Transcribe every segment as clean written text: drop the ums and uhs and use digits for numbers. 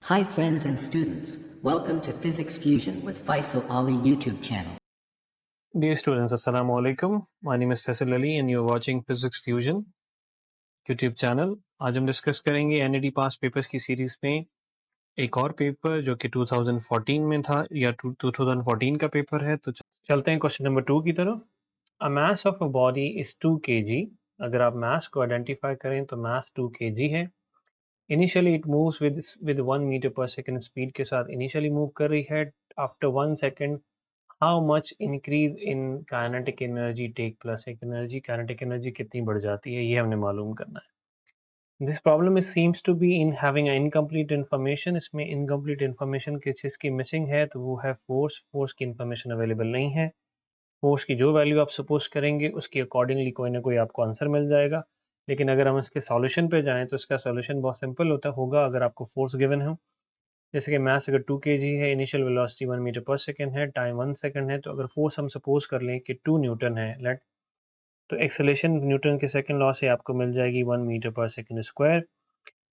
Hi friends and students, welcome to Physics Fusion with Faisal Ali YouTube channel. Dear students, Assalamu alaikum. My name is Faisal Ali and you are watching Physics Fusion YouTube channel. आज हम discuss करेंगे NED पास papers की series में एक और paper जो कि 2014 में था या 2014 का पेपर है। तो चलते हैं क्वेश्चन नंबर 2 की तरफ। A mass of a body is 2 kg. अगर आप मास को आइडेंटिफाई करें तो मास 2 kg है। Initially it moves with 1 metre per second speed के साथ इनिशियली मूव कर रही है। After 1 second how much increase in kinetic energy take place. एक एनर्जी काइनेटिक एनर्जी कितनी बढ़ जाती है, ये हमने मालूम करना है। This problem is seems to be in having incomplete information. इसमें इनकम्प्लीट इन्फॉर्मेशन किस चीज़ की मिसिंग है, तो वो है फोर्स की इन्फॉर्मेशन अवेलेबल नहीं है। फोर्स की जो वैल्यू आप सपोज करेंगे उसकी अकॉर्डिंगली कोई ना कोई आपको आंसर मिल जाएगा। लेकिन अगर हम इसके सॉल्यूशन पे जाएं तो इसका सॉल्यूशन बहुत सिंपल होगा अगर आपको फोर्स गिवन हो। जैसे कि मास अगर 2 kg है, इनिशियल वेलोसिटी 1 मीटर पर सेकेंड है, टाइम 1 सेकेंड है, तो अगर फोर्स हम सपोज कर लें कि 2 न्यूटन है लेट, तो एक्सेलेरेशन न्यूटन के सेकंड लॉ से आपको मिल जाएगी 1 मीटर पर सेकेंड स्क्वायर।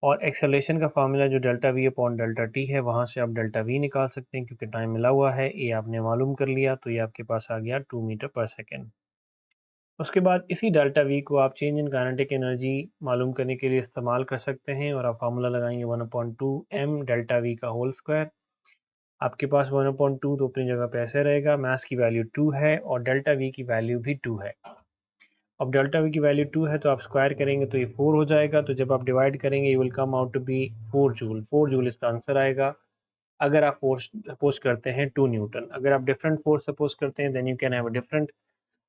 और एक्सेलेरेशन का फार्मूला जो delta we upon delta T है, वहाँ से आप डेल्टा वी निकाल सकते हैं क्योंकि टाइम मिला हुआ है। ये आपने मालूम कर लिया तो ये आपके पास आ गया 2 मीटर पर सेकेंड। उसके बाद इसी डेल्टा वी को आप चेंज इन काइनेटिक एनर्जी मालूम करने के लिए इस्तेमाल कर सकते हैं और आप फार्मूला लगाएंगे 1/2 m डेल्टा वी का होल स्क्वायर। आपके पास 1/2 तो अपनी जगह पे ऐसे रहेगा। मास की वैल्यू 2 है और डेल्टा वी की वैल्यू भी 2 है। अब डेल्टा वी की वैल्यू 2 है तो आप स्क्वायर करेंगे तो ये 4 हो जाएगा। तो जब आप डिवाइड करेंगे ये will come out to be 4 joule. 4 joule इसका आंसर आएगा अगर आप फोर्स सपोज करते हैं 2 न्यूटन। अगर आप डिफरेंट फोर्स सपोज करते हैं then you can have a different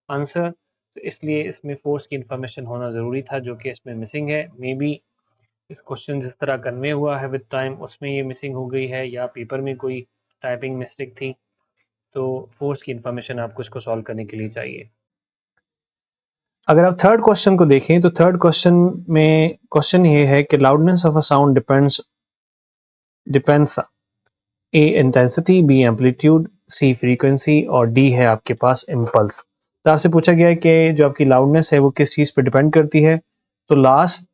answer. तो इसलिए इसमें फोर्स की इन्फॉर्मेशन होना ज़रूरी था जो कि इसमें मिसिंग है। मे बी इस क्वेश्चन जिस तरह कन्वे हुआ है विद टाइम उसमें ये मिसिंग हो गई है या पेपर में कोई टाइपिंग मिस्टेक थी। तो फोर्स की इन्फॉर्मेशन आपको इसको सॉल्व करने के लिए चाहिए। अगर आप थर्ड क्वेश्चन को देखें तो थर्ड क्वेश्चन में क्वेश्चन ये है कि loudness of a sound depends A intensity, B amplitude, C frequency और डी है आपके पास इम्पल्स। तो आपसे पूछा गया है कि जो आपकी लाउडनेस है वो किस चीज़ पे डिपेंड करती है। तो लास्ट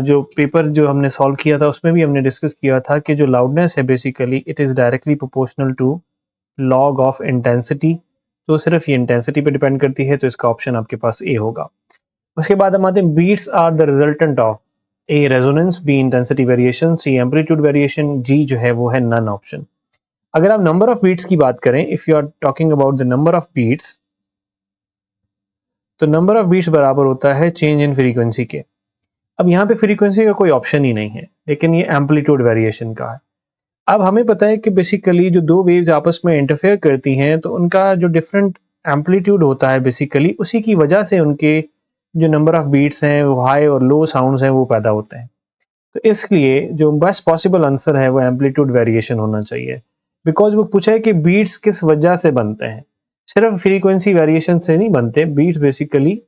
जो पेपर जो हमने सॉल्व किया था उसमें भी हमने डिस्कस किया था कि जो लाउडनेस है basically it is directly proportional to log of intensity. तो सिर्फ ये इंटेंसिटी पे डिपेंड करती है, तो इसका ऑप्शन आपके पास ए होगा। उसके बाद हम आते हैं beats are the resultant of A resonance, B intensity variation, C amplitude variation, जी जो है वो है नन ऑप्शन। अगर आप नंबर ऑफ बीट्स की बात करें, if you are talking about the number of beats, तो नंबर ऑफ बीट्स बराबर होता है चेंज इन फ्रीक्वेंसी के। अब यहाँ पे फ्रीक्वेंसी का कोई ऑप्शन ही नहीं है लेकिन ये एम्पलीट्यूड वेरिएशन का है। अब हमें पता है कि बेसिकली जो दो वेव्स आपस में इंटरफेयर करती हैं तो उनका जो डिफरेंट एम्पलीट्यूड होता है बेसिकली उसी की वजह से उनके जो नंबर ऑफ बीट्स हैं वो हाई और लो साउंड्स हैं वो पैदा होते हैं। तो इसलिए जो बेस्ट पॉसिबल आंसर है वो एम्पलीट्यूड वेरिएशन होना चाहिए। बिकॉज वो पूछा है कि बीट्स किस वजह से बनते हैं, सिर्फ फ्रीक्वेंसी वेरिएशन से नहीं बनते। Beats basically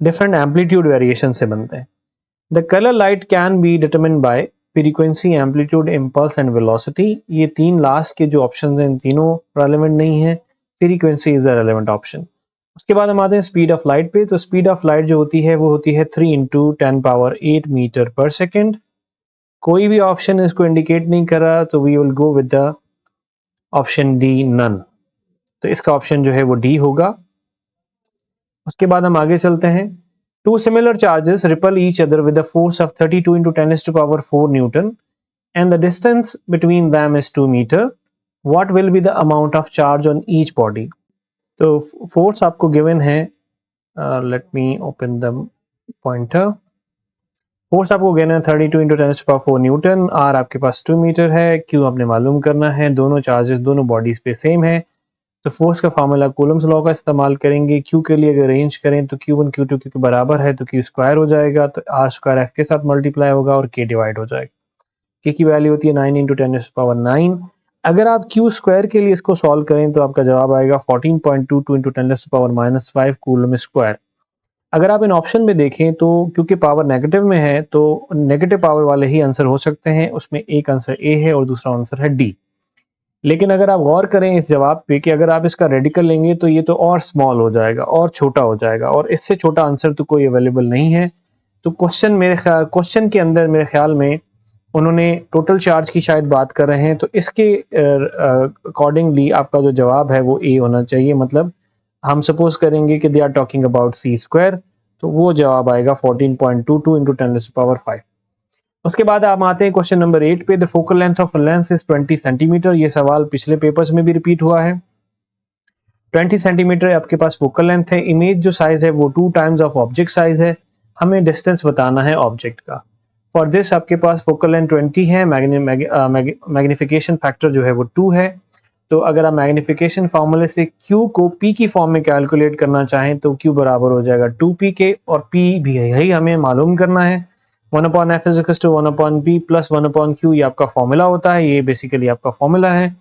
different amplitude variation से बनते हैं। The colour light can be determined by frequency, amplitude, impulse and velocity. ये तीन लास्ट के जो ऑप्शन हैं इन तीनों रेलेवेंट नहीं है। Frequency is the relevant option. उसके बाद हम आते हैं स्पीड ऑफ लाइट पे। तो स्पीड ऑफ लाइट जो होती है वो होती है 3 इंटू 10⁸ मीटर पर सेकेंड। कोई भी ऑप्शन इसको इंडिकेट नहीं कर रहा तो we will go with the option D none. तो इसका ऑप्शन जो है वो डी होगा। उसके बाद हम आगे चलते हैं। Two similar charges repel each other with the force of 32 into 10⁴ newton and the distance between them is 2 metre. What will be the amount of charge on each body. तो फोर्स आपको given है, let me open the pointer. Force आपको given है 32 into 10⁴ Newton. Are आपके पास 2 metre है। Q आपने मालूम करना है। दोनों चार्जेस दोनों बॉडीज पे सेम है तो फोर्स का फार्मूला कूलम्स लॉ का इस्तेमाल करेंगे। क्यू के लिए अगर अरेंज करें तो Q1 Q2 के बराबर है तो Q स्क्वायर हो जाएगा, तो R स्क्वायर F के साथ मल्टीप्लाई होगा और K डिवाइड हो जाएगा। K की वैल्यू होती है 9 इंटू 10⁹ अगर आप Q स्क्वायर के लिए इसको सॉल्व करें तो आपका जवाब आएगा 14.22 इंटू 10⁻⁵ कूलम स्क्वायर। अगर आप इन ऑप्शन में देखें तो क्योंकि पावर नेगेटिव में है तो नेगेटिव पावर वाले ही आंसर हो सकते हैं। उसमें एक आंसर ए है और दूसरा आंसर है डी। लेकिन अगर आप गौर करें इस जवाब पे कि अगर आप इसका रेडिकल लेंगे तो ये तो और स्मॉल हो जाएगा और छोटा हो जाएगा और इससे छोटा आंसर तो कोई अवेलेबल नहीं है। तो क्वेश्चन के अंदर मेरे ख्याल में उन्होंने टोटल चार्ज की शायद बात कर रहे हैं, तो इसके अकॉर्डिंगली आपका जो जवाब है वो ए होना चाहिए। मतलब हम सपोज करेंगे कि they are talking about C square, तो वो जवाब आएगा 14.22 इंटू 10⁻⁵। उसके बाद आप आते हैं क्वेश्चन नंबर 8 पे। The focal length of lens is 20 centimetre. ये सवाल पिछले पेपर्स में भी रिपीट हुआ है। 20 सेंटीमीटर आपके पास फोकल लेंथ है। इमेज जो साइज है वो 2 टाइम्स ऑफ ऑब्जेक्ट साइज है। हमें डिस्टेंस बताना है ऑब्जेक्ट का। फॉर दिस आपके पास फोकल लेंथ 20 है, मैग्निफिकेशन फैक्टर जो है वो 2 है। तो अगर आप मैग्निफिकेशन फार्मूले से Q को P की फॉर्म में कैलकुलेट करना चाहें तो Q बराबर हो जाएगा 2P के, और P भी है, यही हमें मालूम करना है। 1/f is equal to 1/P plus 1/Q, ये आपका फॉर्मूला होता है, ये बेसिकली आपका फॉर्मूला है।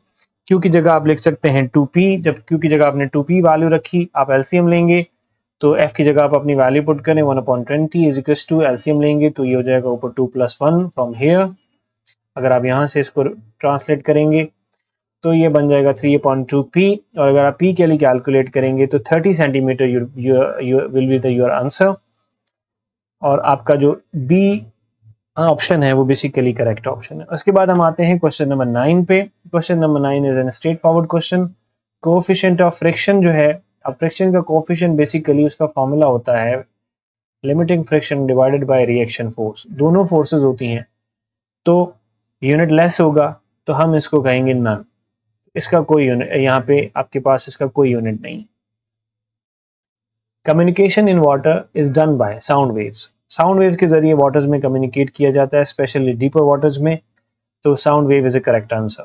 Q की जगह आप लिख सकते हैं 2P। जब Q की जगह आपने 2P वैल्यू रखी, आप एलसीएम लेंगे, तो F की जगह आप अपनी वैल्यू पुट करें 1/20 इज इक्वल टू एलसीएम लेंगे तो ये हो जाएगा ऊपर 2 + 1 फ्रॉम हियर। अगर आप यहाँ से इसको ट्रांसलेट करेंगे तो ये बन जाएगा 3/2P, और अगर आप P के लिए कैलकुलेट करेंगे तो 30 centimetre will be the your answer. और आपका जो B ऑप्शन है वो बेसिकली करेक्ट ऑप्शन है। उसके बाद हम आते हैं क्वेश्चन नंबर 9 पे। Question number 9 is an straight forward question. Coefficient of friction जो है, अब फ्रिक्शन का कोएफिशिएंट बेसिकली उसका फॉर्मूला होता है limiting friction divided by reaction force. दोनों फोर्सेस होती हैं, तो यूनिट लेस होगा तो हम इसको कहेंगे नन। इसका कोई यूनिट यहाँ पे आपके पास इसका कोई यूनिट नहीं। Communication in water is done by sound waves. Sound wave के जरिए वाटर्स में कम्युनिकेट किया जाता है, स्पेशली डीपर वाटर्स में, तो sound wave is A correct answer.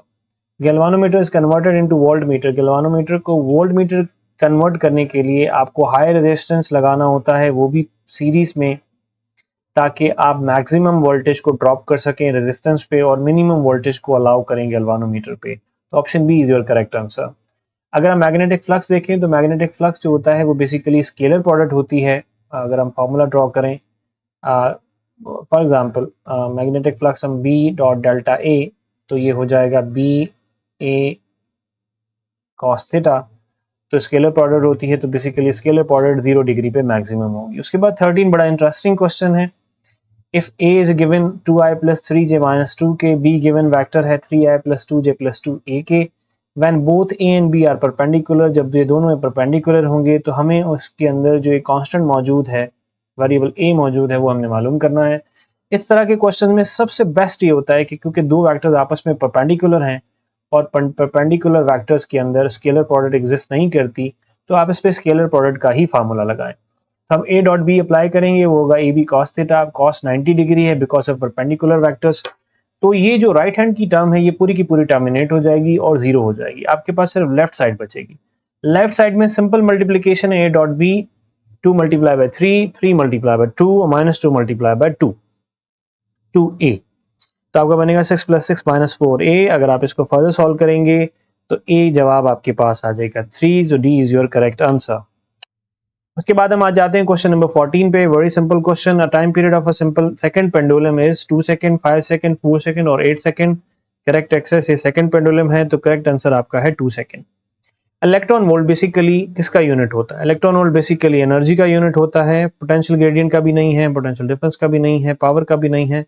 Galvanometer is converted into volt meter. Galvanometer को वोल्ट मीटर कन्वर्ट करने के लिए आपको हाई रेजिस्टेंस लगाना होता है, वो भी सीरीज में, ताकि आप मैक्सिमम वोल्टेज को ड्रॉप कर सकें रेजिस्टेंस पे और मिनिमम वोल्टेज को अलाउ करें गैल्वानोमीटर पे। तो option B is your correct answer. अगर हम मैग्नेटिक फ्लक्स देखें तो मैग्नेटिक फ्लक्स जो होता है वो बेसिकली स्केलर प्रोडक्ट होती है। अगर हम फार्मूला ड्रॉ करें, फॉर एग्जांपल मैग्नेटिक फ्लक्स हम B डॉट डेल्टा A, तो ये हो जाएगा B A cos थीटा। तो स्केलर प्रोडक्ट होती है, तो बेसिकली स्केलर प्रोडक्ट 0 डिग्री पे मैक्सिमम होगी। उसके बाद 13 बड़ा इंटरेस्टिंग क्वेश्चन है। If A is given 2i plus 3j minus 2k, B given vector है 3i plus 2j plus 2ak, when both A and B are perpendicular, जब ये दोनों परपेंडिकुलर होंगे तो हमें उसके अंदर जो एक कांस्टेंट मौजूद है, वेरिएबल A मौजूद है, वो हमने मालूम करना है। इस तरह के क्वेश्चन में सबसे बेस्ट ये होता है कि क्योंकि दो वेक्टर्स आपस में परपेंडिकुलर हैं और परपेंडिकुलर वेक्टर्स के अंदर स्केलर प्रोडक्ट एग्जिस्ट नहीं करती, तो आप इस पे स्केलर प्रोडक्ट का ही फार्मूला लगाएं। हम A डॉट बी अप्लाई करेंगे, वो होगा AB cos theta. cos 90 degree है बिकॉज ऑफ परपेंडिकुलर वेक्टर्स। तो ये जो राइट हैंड की टर्म है ये पूरी की पूरी टर्मिनेट हो जाएगी और जीरो हो जाएगी। आपके पास सिर्फ लेफ्ट साइड बचेगी। लेफ्ट साइड में सिंपल मल्टीप्लीकेशन है A dot B, 2 multiply by 3, 3 multiply by 2 और -2 मल्टीप्लाई बाय 2, 2A। तो आपका बनेगा 6 + 6 - 4A। अगर आप इसको फर्दर सॉल्व करेंगे तो A जवाब आपके पास आ जाएगा 3, जो D is your correct answer. उसके बाद हम आ जाते हैं क्वेश्चन नंबर 14 पे। Very simple question. A time period of a simple second pendulum is 2 second, 5 second, 4 second और 8 सेकंड। करेक्ट एक्सेस ये सेकंड पेंडुलम है, तो करेक्ट आंसर आपका है 2 सेकंड। इलेक्ट्रॉन वोल्ट बेसिकली किसका यूनिट होता है? इलेक्ट्रॉन वोल्ट बेसिकली एनर्जी का यूनिट होता है। पोटेंशियल ग्रेडियंट का भी नहीं है, पोटेंशियल डिफरेंस का भी नहीं है, पावर का भी नहीं है।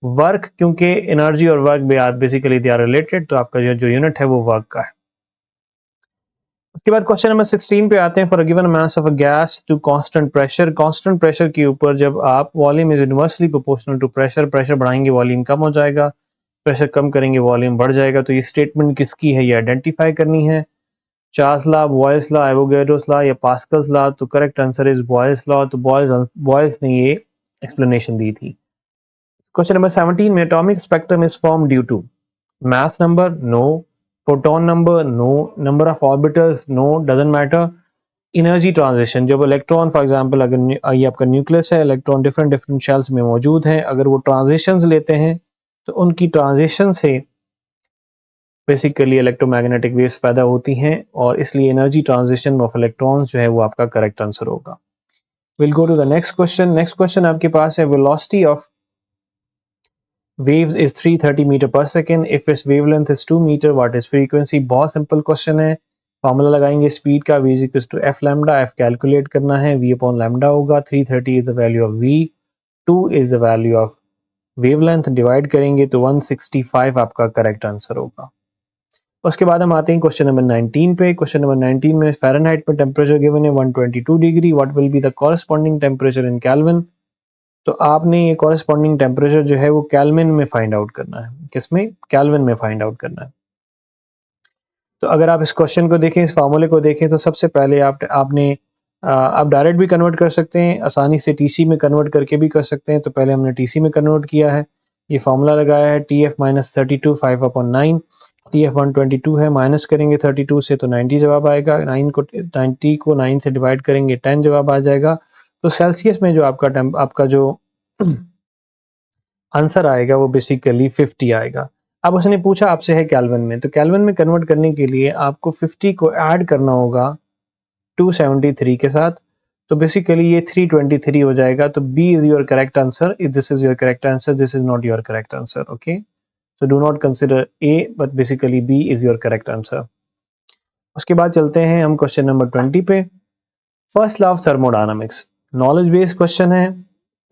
वर्क, क्योंकि एनर्जी और work basically they are related, तो आपका जो यूनिट है वो वर्क का है। उसके बाद क्वेश्चन नंबर 16 पे आते हैं। For given mass of a gas to constant pressure. Constant pressure के ऊपर जब आप volume is inversely proportional to pressure, pressure बढ़ाएंगे वॉल्यूम कम हो जाएगा, प्रेशर कम करेंगे वॉल्यूम बढ़ जाएगा। तो ये स्टेटमेंट किसकी है, ये आइडेंटिफाई करनी है। Charles law, Boyle's law, Avogadro's law या पास्कल्स लॉ? तो correct answer is Boyle's law. तो बॉयल्स ने ये एक्सप्लेनेशन दी थी। क्वेश्चन नंबर 17 में atomic spectrum is form due to mass number, no. Photon number, no. Number of orbitals, no. Doesn't matter. Energy transition, जब electron for example अगर ये आपका न्यूक्लियस है, इलेक्ट्रॉन डिफरेंट डिफरेंट शेल्स में मौजूद हैं, अगर वो ट्रांजिशंस लेते हैं तो उनकी ट्रांजिशन से बेसिकली इलेक्ट्रोमैग्नेटिक वेव्स पैदा होती हैं, और इसलिए एनर्जी ट्रांजिशन ऑफ इलेक्ट्रॉन्स जो है वो आपका करेक्ट आंसर होगा। Will go to the next question. Next question आपके पास है velocity of waves is 330 meter per second. If its wavelength is 2 meter, what is frequency? बहुत सिंपल क्वेश्चन है। फॉर्मूला लगाएंगे स्पीड का, v equals to f lambda. f calculate करना है, v upon lambda होगा। 330 is the value of v, 2 is the value of wavelength divide करेंगे तो 165 आपका करेक्ट आंसर होगा। उसके बाद हम आते हैं क्वेश्चन नंबर 19 पे। क्वेश्चन नंबर 19 में फ़ारेनहाइट में टेम्परेचर गिवन है 122 degree, what will be the corresponding temperature in kelvin. तो आपने ये कॉरस्पॉन्डिंग टेम्परेचर जो है वो केल्विन में फाइंड आउट करना है। किसमें? केल्विन में फाइंड आउट करना है। तो अगर आप इस क्वेश्चन को देखें, इस फार्मूले को देखें, तो सबसे पहले आप डायरेक्ट भी कन्वर्ट कर सकते हैं, आसानी से टीसी में कन्वर्ट करके भी कर सकते हैं। तो पहले हमने टीसी में कन्वर्ट किया है, ये फार्मूला लगाया है TF माइनस 32 5/9, TF 122 है, माइनस करेंगे 32 से तो 90 जवाब आएगा, 90 को 9 से डिवाइड करेंगे 10 जवाब आ जाएगा। तो सेल्सियस में जो आपका जो आंसर आएगा वो बेसिकली 50 आएगा। अब उसने पूछा आपसे है केल्विन में, तो केल्विन में कन्वर्ट करने के लिए आपको 50 को ऐड करना होगा 273 के साथ, तो बेसिकली ये 323 हो जाएगा। तो B is your correct answer, if this is your correct answer, this is not your correct answer. Okay, so do not consider A, but basically B is your correct answer. उसके बाद चलते हैं हम question number 20 पे। First law of thermodynamics, knowledge based question है,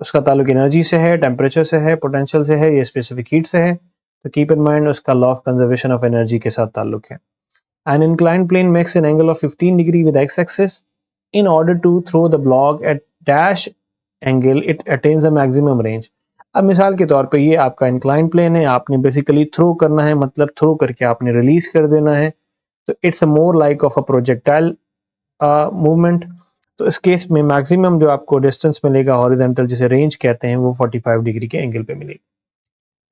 उसका ताल्लुक energy से है, टेम्परेचर से है, पोटेंशियल से है, ये स्पेसिफिक हीट से है। तो कीप इन माइंड उसका law of conservation of energy के साथ ताल्लुक है। An inclined plane makes an angle of 15 degree with x-axis. In order to throw the block at dash angle, it attains a maximum range. अब मिसाल के तौर पे ये आपका इंक्लाइन प्लेन है, आपने बेसिकली थ्रो करना है, मतलब थ्रो करके आपने रिलीज कर देना है। तो it's more like of a projectile movement. तो इस केस में मैक्सिमम जो आपको डिस्टेंस मिलेगा हॉरिजॉन्टल, जिसे रेंज कहते हैं, वो 45 डिग्री के एंगल पे मिलेगी।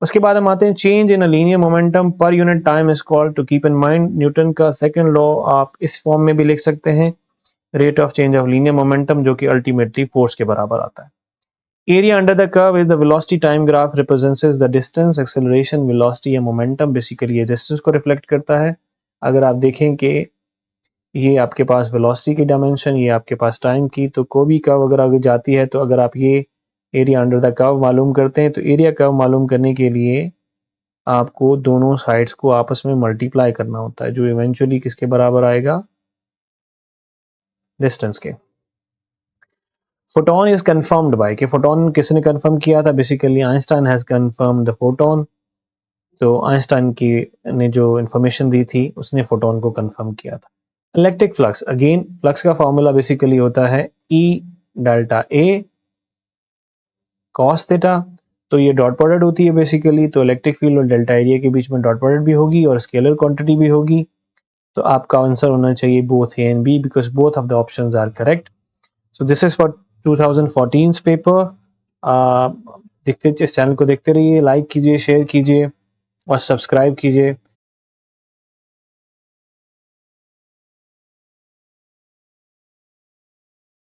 उसके बाद हम आते हैं change in a linear momentum per unit time is called. To keep in mind Newton का सेकंड लॉ आप इस फॉर्म में भी लिख सकते हैं, rate of change of linear momentum, जो कि अल्टीमेटली फोर्स के बराबर आता है। Area under the curve is the velocity time graph, represents the distance, acceleration, velocity या मोमेंटम। बेसिकली ये डिस्टेंस को रिफ्लेक्ट करता है। अगर आप देखें कि ये आपके पास वेलोसिटी की डायमेंशन, ये आपके पास टाइम की, तो कोई भी कर्व अगर आगे जाती है, तो अगर आप ये एरिया अंडर द कर्व मालूम करते हैं, तो एरिया कर्व मालूम करने के लिए आपको दोनों साइड्स को आपस में मल्टीप्लाई करना होता है, जो इवेंचुअली किसके बराबर आएगा? डिस्टेंस के। फोटोन इज कंफर्म्ड बाय, कि फोटोन किसने कंफर्म किया था? Basically Einstein has confirm the photon. तो आइंस्टाइन की ने जो इंफॉर्मेशन दी थी, उसने फोटोन को कंफर्म किया था। इलेक्ट्रिक फ्लक्स, अगेन फ्लक्स का फॉर्मूला बेसिकली होता है E delta A cos theta. तो ये डॉट प्रोडक्ट होती है बेसिकली, तो इलेक्ट्रिक फील्ड और डेल्टा एरिया के बीच में डॉट प्रोडक्ट भी होगी और स्केलर क्वांटिटी भी होगी। तो आपका आंसर होना चाहिए both A and B, because both of the options are correct. So this is for 2014 paper. देखते इस चैनल को देखते रहिए, लाइक कीजिए, शेयर कीजिए और सब्सक्राइब कीजिए।